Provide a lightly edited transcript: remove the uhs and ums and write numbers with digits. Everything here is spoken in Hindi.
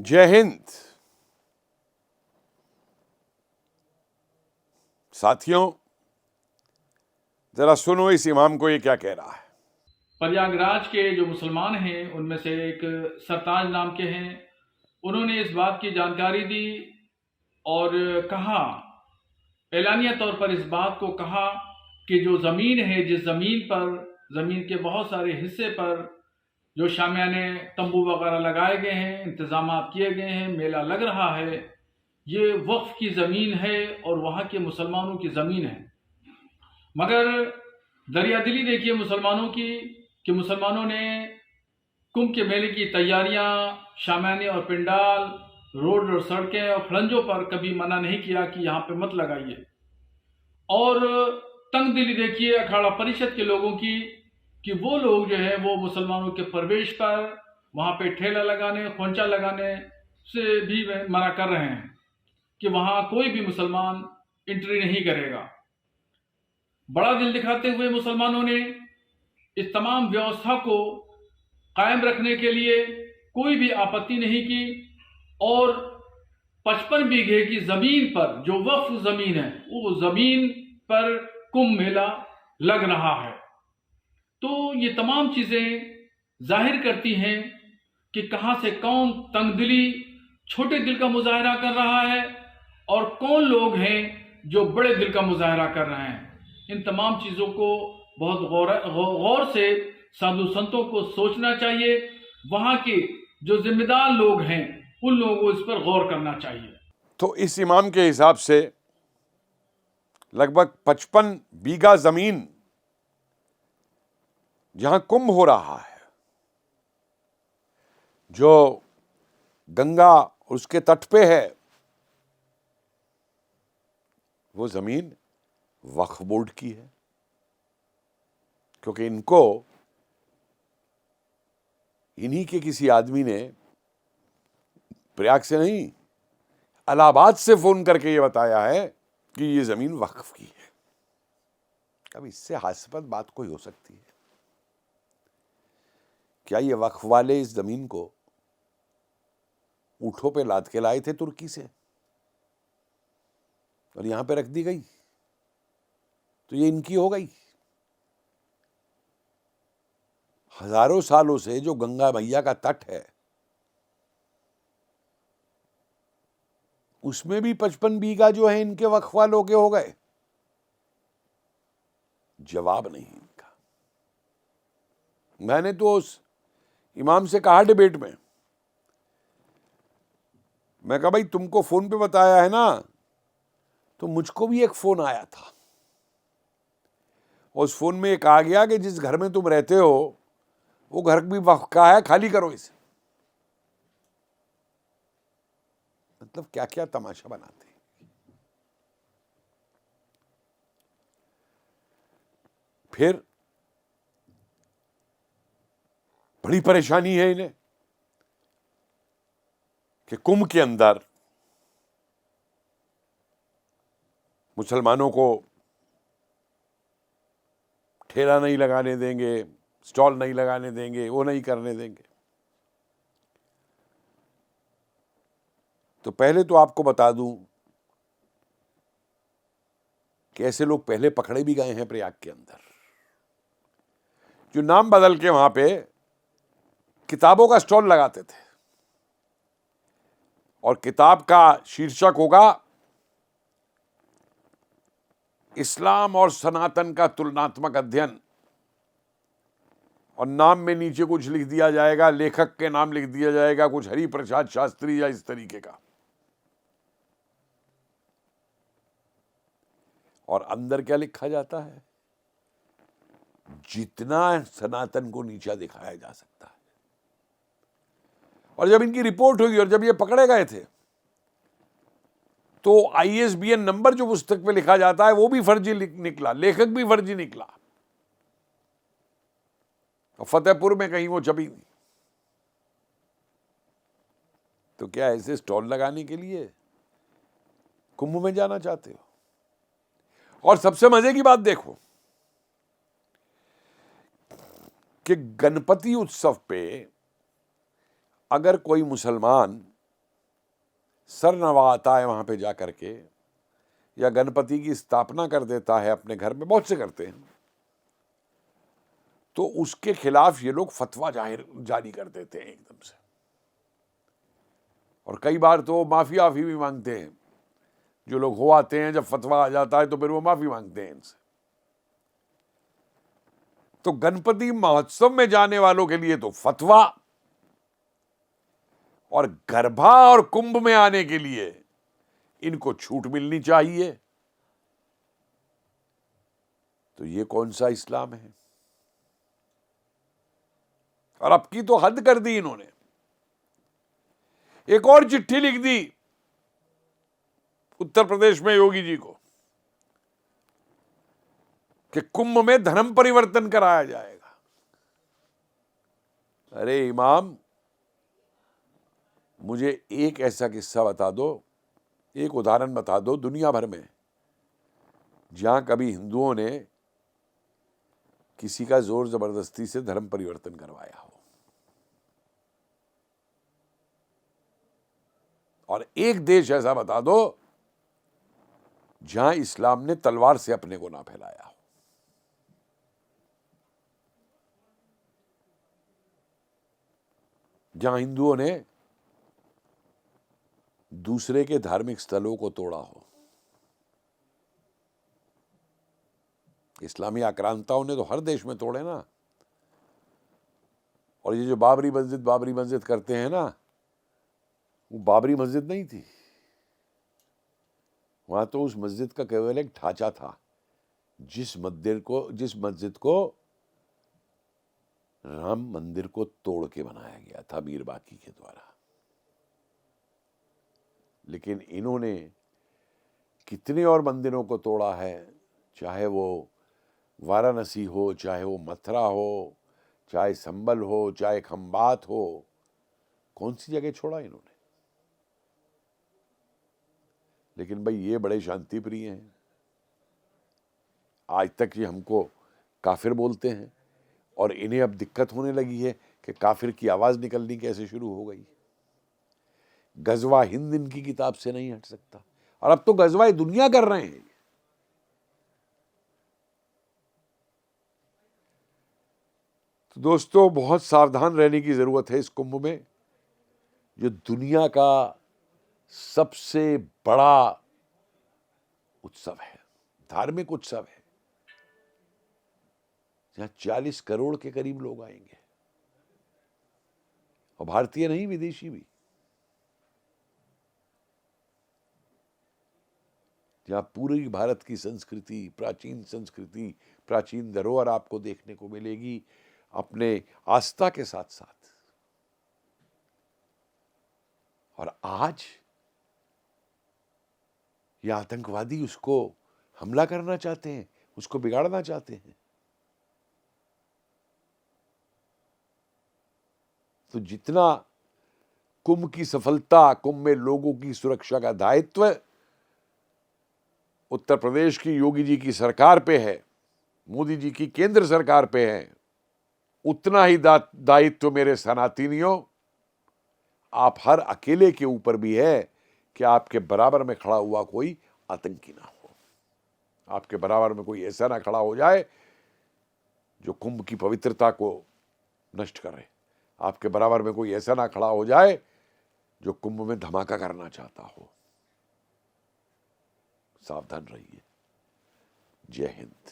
जय हिंद साथियों, जरा सुनो इस इमाम को ये क्या कह रहा है। प्रयागराज के जो मुसलमान हैं उनमें से एक सरताज नाम के हैं। उन्होंने इस बात की जानकारी दी और कहा, एलानिया तौर पर इस बात को कहा कि जो ज़मीन है, जिस ज़मीन पर, ज़मीन के बहुत सारे हिस्से पर जो शामियाने तंबू वगैरह लगाए गए हैं, इंतजाम किए गए हैं, मेला लग रहा है, ये वक्फ की ज़मीन है और वहाँ के मुसलमानों की ज़मीन है। मगर दरियादिली देखिए मुसलमानों की, कि मुसलमानों ने कुंभ के मेले की तैयारियां, शामियाने और पिंडाल, रोड और सड़कें और खड़ंजों पर कभी मना नहीं किया कि यहाँ पे मत लगाइए। और तंग दिली देखिए अखाड़ा परिषद के लोगों की, कि वो लोग जो है वो मुसलमानों के प्रवेश पर वहाँ पे ठेला लगाने, खोंचा लगाने से भी मना कर रहे हैं कि वहाँ कोई भी मुसलमान एंट्री नहीं करेगा। बड़ा दिल दिखाते हुए मुसलमानों ने इस तमाम व्यवस्था को कायम रखने के लिए कोई भी आपत्ति नहीं की और 55 बीघे की जमीन पर, जो वक्फ जमीन है, वो जमीन पर कुंभ मेला लग रहा है। तो ये तमाम चीजें जाहिर करती हैं कि कहां से कौन तंगदिली, छोटे दिल का मुजाहरा कर रहा है और कौन लोग हैं जो बड़े दिल का मुजाहरा कर रहे हैं। इन तमाम चीजों को बहुत गौर से साधु संतों को सोचना चाहिए। वहां के जो जिम्मेदार लोग हैं उन लोगों को इस पर गौर करना चाहिए। तो इस इमाम के हिसाब से लगभग 55 बीघा जमीन जहां कुंभ हो रहा है, जो गंगा उसके तट पे है, वो जमीन वक्फ बोर्ड की है। क्योंकि इनको इन्हीं के किसी आदमी ने, प्रयाग से नहीं, इलाहाबाद से फोन करके ये बताया है कि ये जमीन वक्फ की है। अब इससे हास्यास्पद बात कोई हो सकती है? क्या ये वक्फ वाले इस जमीन को ऊँटों पे लाद के लाए थे तुर्की से और यहां पे रख दी गई, तो ये इनकी हो गई? हजारों सालों से जो गंगा मैया का तट है, उसमें भी 55 बीघा जो है इनके वक्फ वालों के हो गए। जवाब नहीं इनका। मैंने तो उस इमाम से कहा डिबेट में, मैं कहा भाई तुमको फोन पे बताया है ना, तो मुझको भी एक फोन आया था। उस फोन में एक आ गया कि जिस घर में तुम रहते हो वो घर भी वक्फ का है, खाली करो इसे। मतलब क्या क्या तमाशा बनाते हैं। फिर बड़ी परेशानी है इन्हें कि कुंभ के अंदर मुसलमानों को ठेला नहीं लगाने देंगे, स्टॉल नहीं लगाने देंगे, वो नहीं करने देंगे। तो पहले तो आपको बता दूं कि ऐसे लोग पहले पकड़े भी गए हैं प्रयाग के अंदर, जो नाम बदल के वहां पे किताबों का स्टॉल लगाते थे और किताब का शीर्षक होगा इस्लाम और सनातन का तुलनात्मक अध्ययन, और नाम में नीचे कुछ लिख दिया जाएगा, लेखक के नाम लिख दिया जाएगा, कुछ हरि प्रसाद शास्त्री या इस तरीके का। और अंदर क्या लिखा जाता है? जितना सनातन को नीचा दिखाया जा सकता है। और जब इनकी रिपोर्ट हुई और जब ये पकड़े गए थे, तो ISBN नंबर जो पुस्तक पे लिखा जाता है वो भी फर्जी निकला, लेखक भी फर्जी निकला, और फतेहपुर में कहीं वो छपी थी। तो क्या ऐसे स्टॉल लगाने के लिए कुंभ में जाना चाहते हो? और सबसे मजे की बात देखो कि गणपति उत्सव पे अगर कोई मुसलमान सर नवाता है वहां पे जा करके, या गणपति की स्थापना कर देता है अपने घर में, बहुत से करते हैं, तो उसके खिलाफ ये लोग फतवा जारी कर देते हैं एकदम से। और कई बार तो माफी भी मांगते हैं। जो लोग हो आते हैं, जब फतवा आ जाता है तो फिर वो माफी मांगते हैं इनसे। तो गणपति महोत्सव में जाने वालों के लिए तो फतवा, और गरबा और कुंभ में आने के लिए इनको छूट मिलनी चाहिए। तो ये कौन सा इस्लाम है? और अब की तो हद कर दी इन्होंने। एक और चिट्ठी लिख दी उत्तर प्रदेश में योगी जी को कि कुंभ में धर्म परिवर्तन कराया जाएगा। अरे इमाम, मुझे एक ऐसा किस्सा बता दो, एक उदाहरण बता दो दुनिया भर में जहां कभी हिंदुओं ने किसी का जोर जबरदस्ती से धर्म परिवर्तन करवाया हो। और एक देश ऐसा बता दो जहां इस्लाम ने तलवार से अपने को ना फैलाया हो। जहां हिंदुओं ने दूसरे के धार्मिक स्थलों को तोड़ा हो। इस्लामी आक्रांताओं ने तो हर देश में तोड़े ना। और ये जो बाबरी मस्जिद करते हैं ना, वो बाबरी मस्जिद नहीं थी। वहां तो उस मस्जिद का केवल एक ढांचा था, जिस मस्जिद को राम मंदिर को तोड़ के बनाया गया था मीर बाकी के द्वारा। लेकिन इन्होंने कितने और मंदिरों को तोड़ा है, चाहे वो वाराणसी हो, चाहे वो मथुरा हो, चाहे संबल हो, चाहे खंबात हो। कौन सी जगह छोड़ा इन्होंने? लेकिन भाई ये बड़े शांति प्रिय हैं। आज तक ये हमको काफिर बोलते हैं, और इन्हें अब दिक्कत होने लगी है कि काफिर की आवाज निकलनी कैसे शुरू हो गई। गजवा हिंद इनकी किताब से नहीं हट सकता, और अब तो गजवा दुनिया कर रहे हैं। तो दोस्तों, बहुत सावधान रहने की जरूरत है इस कुंभ में, जो दुनिया का सबसे बड़ा उत्सव है, धार्मिक उत्सव है, जहां 40 करोड़ के करीब लोग आएंगे, और भारतीय नहीं, विदेशी भी। जहां पूरी भारत की संस्कृति, प्राचीन धरोहर आपको देखने को मिलेगी, अपने आस्था के साथ साथ। और आज ये आतंकवादी उसको हमला करना चाहते हैं, उसको बिगाड़ना चाहते हैं। तो जितना कुंभ की सफलता, कुंभ में लोगों की सुरक्षा का दायित्व उत्तर प्रदेश की योगी जी की सरकार पे है, मोदी जी की केंद्र सरकार पे है, उतना ही दायित्व मेरे सनातनियों आप हर अकेले के ऊपर भी है कि आपके बराबर में खड़ा हुआ कोई आतंकी ना हो, आपके बराबर में कोई ऐसा ना खड़ा हो जाए जो कुंभ की पवित्रता को नष्ट करे, आपके बराबर में कोई ऐसा ना खड़ा हो जाए जो कुंभ में धमाका करना चाहता हो। सावधान रहिए। जय हिंद।